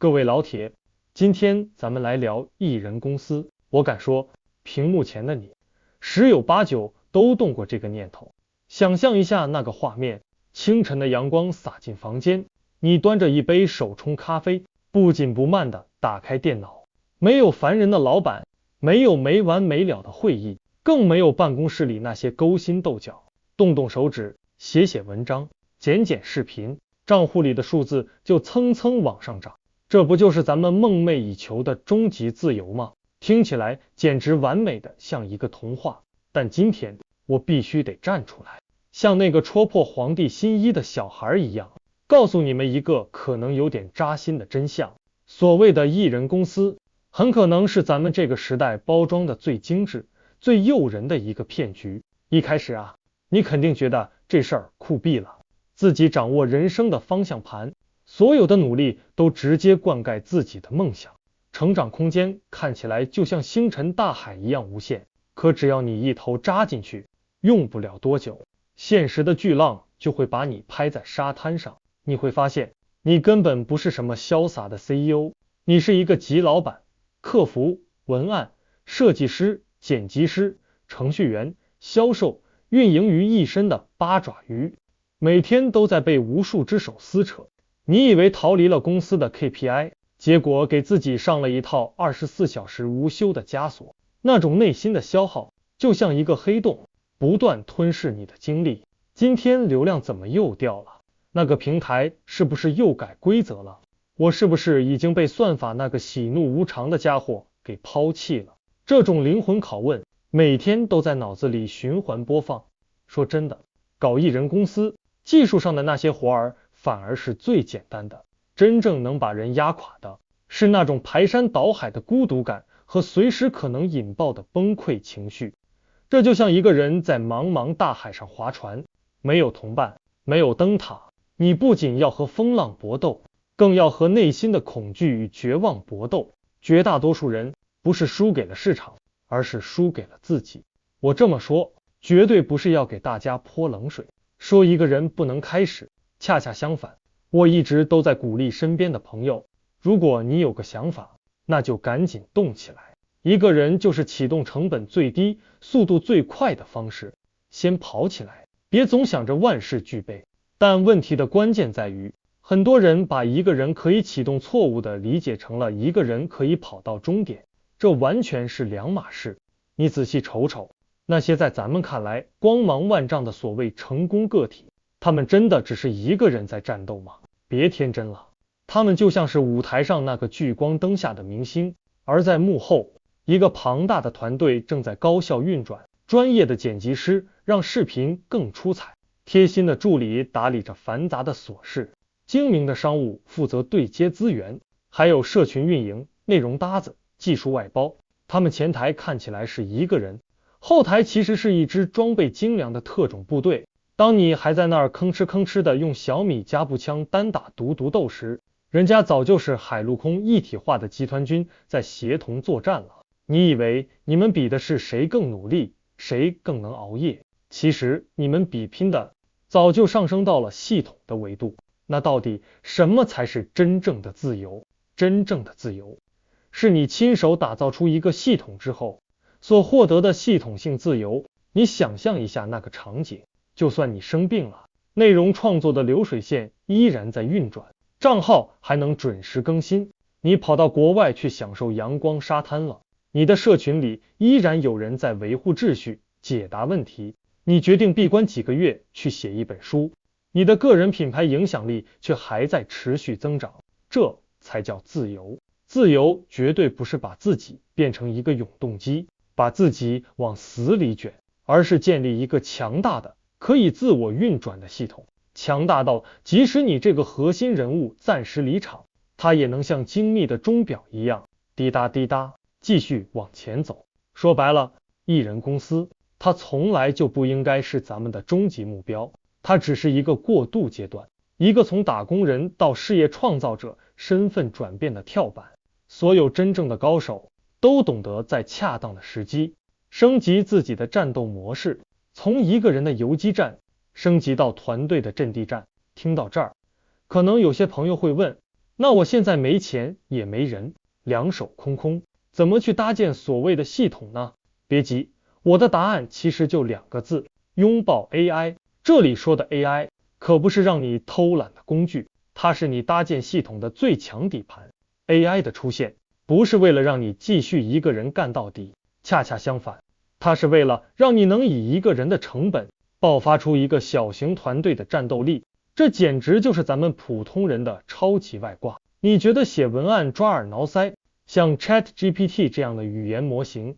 各位老铁，今天咱们来聊艺人公司。我敢说，屏幕前的你，十有八九都动过这个念头。想象一下那个画面，清晨的阳光洒进房间，你端着一杯手冲咖啡，不紧不慢地打开电脑，没有烦人的老板，没有没完没了的会议，更没有办公室里那些勾心斗角，动动手指，写写文章，剪剪视频，账户里的数字就蹭蹭往上涨。这不就是咱们梦寐以求的终极自由吗？听起来简直完美的像一个童话。但今天我必须得站出来，像那个戳破皇帝新衣的小孩一样，告诉你们一个可能有点扎心的真相。所谓的艺人公司，很可能是咱们这个时代包装的最精致、最诱人的一个骗局。一开始啊，你肯定觉得这事儿酷毙了，自己掌握人生的方向盘，所有的努力都直接灌溉自己的梦想，成长空间看起来就像星辰大海一样无限。可只要你一头扎进去，用不了多久，现实的巨浪就会把你拍在沙滩上。你会发现，你根本不是什么潇洒的 CEO， 你是一个集老板、客服、文案、设计师、剪辑师、程序员、销售、运营于一身的八爪鱼，每天都在被无数只手撕扯。你以为逃离了公司的 KPI， 结果给自己上了一套24小时无休的枷锁。那种内心的消耗就像一个黑洞，不断吞噬你的精力。今天流量怎么又掉了？那个平台是不是又改规则了？我是不是已经被算法那个喜怒无常的家伙给抛弃了？这种灵魂拷问每天都在脑子里循环播放。说真的，搞艺人公司，技术上的那些活儿反而是最简单的，真正能把人压垮的是那种排山倒海的孤独感和随时可能引爆的崩溃情绪。这就像一个人在茫茫大海上划船，没有同伴，没有灯塔，你不仅要和风浪搏斗，更要和内心的恐惧与绝望搏斗。绝大多数人不是输给了市场，而是输给了自己。我这么说，绝对不是要给大家泼冷水，说一个人不能开始。恰恰相反，我一直都在鼓励身边的朋友，如果你有个想法，那就赶紧动起来。一个人就是启动成本最低、速度最快的方式，先跑起来，别总想着万事俱备。但问题的关键在于，很多人把一个人可以启动错误的理解成了一个人可以跑到终点，这完全是两码事。你仔细瞅瞅，那些在咱们看来光芒万丈的所谓成功个体，他们真的只是一个人在战斗吗？别天真了，他们就像是舞台上那个聚光灯下的明星，而在幕后，一个庞大的团队正在高效运转，专业的剪辑师让视频更出彩，贴心的助理打理着繁杂的琐事，精明的商务负责对接资源，还有社群运营、内容搭子、技术外包。他们前台看起来是一个人，后台其实是一支装备精良的特种部队。当你还在那儿吭哧吭哧的用小米加步枪单打独斗时，人家早就是海陆空一体化的集团军在协同作战了。你以为你们比的是谁更努力，谁更能熬夜，其实你们比拼的早就上升到了系统的维度。那到底什么才是真正的自由？真正的自由，是你亲手打造出一个系统之后所获得的系统性自由。你想象一下那个场景，就算你生病了，内容创作的流水线依然在运转，账号还能准时更新，你跑到国外去享受阳光沙滩了，你的社群里依然有人在维护秩序、解答问题，你决定闭关几个月去写一本书，你的个人品牌影响力却还在持续增长。这才叫自由。自由绝对不是把自己变成一个永动机，把自己往死里卷，而是建立一个强大的可以自我运转的系统，强大到即使你这个核心人物暂时离场，它也能像精密的钟表一样滴答滴答继续往前走。说白了，艺人公司它从来就不应该是咱们的终极目标，它只是一个过渡阶段，一个从打工人到事业创造者身份转变的跳板。所有真正的高手都懂得在恰当的时机升级自己的战斗模式，从一个人的游击战升级到团队的阵地战。听到这儿，可能有些朋友会问，那我现在没钱也没人，两手空空，怎么去搭建所谓的系统呢？别急，我的答案其实就2个字：拥抱 AI。这里说的 AI 可不是让你偷懒的工具，它是你搭建系统的最强底盘。AI 的出现不是为了让你继续一个人干到底，恰恰相反，它是为了让你能以一个人的成本爆发出一个小型团队的战斗力。这简直就是咱们普通人的超级外挂。你觉得写文案抓耳挠腮，像 ChatGPT 这样的语言模型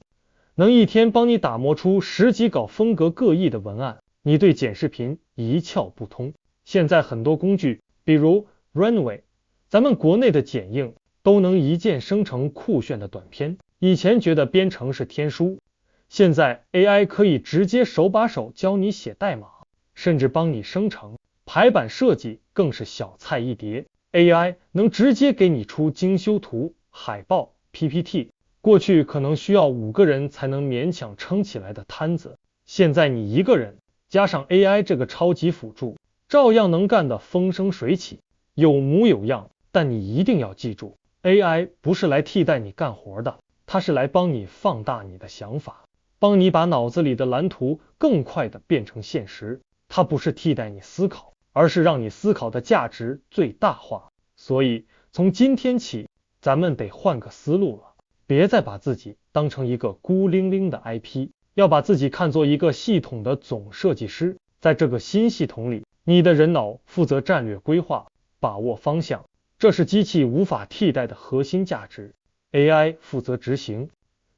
能一天帮你打磨出10几稿风格各异的文案，你对剪视频一窍不通。现在很多工具，比如 Runway， 咱们国内的剪映都能一键生成酷炫的短片。以前觉得编程是天书，现在 AI 可以直接手把手教你写代码，甚至帮你生成。排版设计更是小菜一碟， AI 能直接给你出精修图、海报、PPT。 过去可能需要5个人才能勉强撑起来的摊子，现在你一个人加上 AI 这个超级辅助，照样能干得风生水起，有模有样。但你一定要记住， AI 不是来替代你干活的，它是来帮你放大你的想法，帮你把脑子里的蓝图更快地变成现实。它不是替代你思考，而是让你思考的价值最大化。所以从今天起，咱们得换个思路了，别再把自己当成一个孤零零的 IP， 要把自己看作一个系统的总设计师。在这个新系统里，你的人脑负责战略规划，把握方向，这是机器无法替代的核心价值。 AI 负责执行，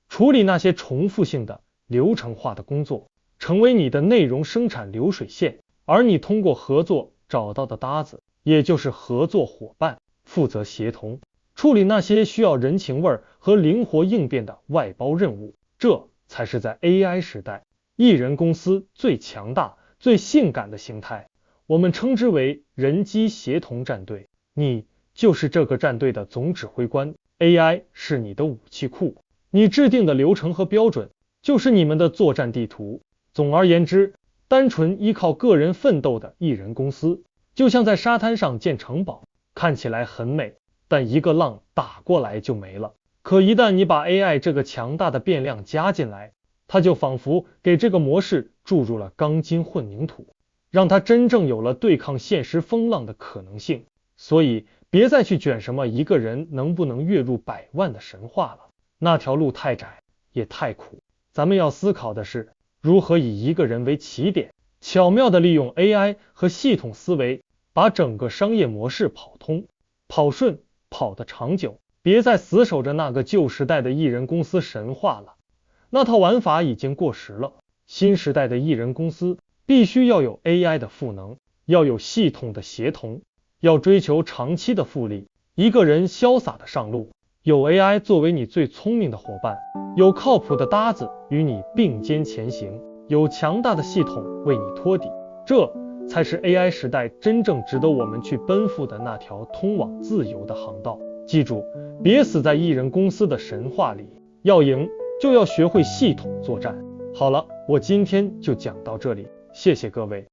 处理那些重复性的流程化的工作，成为你的内容生产流水线。而你通过合作找到的搭子，也就是合作伙伴，负责协同，处理那些需要人情味和灵活应变的外包任务。这才是在 AI 时代艺人公司最强大、最性感的形态，我们称之为人机协同战队。你就是这个战队的总指挥官， AI 是你的武器库，你制定的流程和标准就是你们的作战地图。总而言之，单纯依靠个人奋斗的艺人公司，就像在沙滩上建城堡，看起来很美，但一个浪打过来就没了。可一旦你把 AI 这个强大的变量加进来，它就仿佛给这个模式注入了钢筋混凝土，让它真正有了对抗现实风浪的可能性。所以别再去卷什么一个人能不能月入100万的神话了，那条路太窄也太苦。咱们要思考的是，如何以一个人为起点，巧妙地利用 AI 和系统思维，把整个商业模式跑通、跑顺、跑得长久。别再死守着那个旧时代的艺人公司神话了，那套玩法已经过时了。新时代的艺人公司必须要有 AI 的赋能，要有系统的协同，要追求长期的复利。一个人潇洒的上路，有 AI 作为你最聪明的伙伴，有靠谱的搭子与你并肩前行，有强大的系统为你托底，这才是 AI 时代真正值得我们去奔赴的那条通往自由的航道。记住，别死在艺人公司的神话里，要赢就要学会系统作战。好了，我今天就讲到这里，谢谢各位。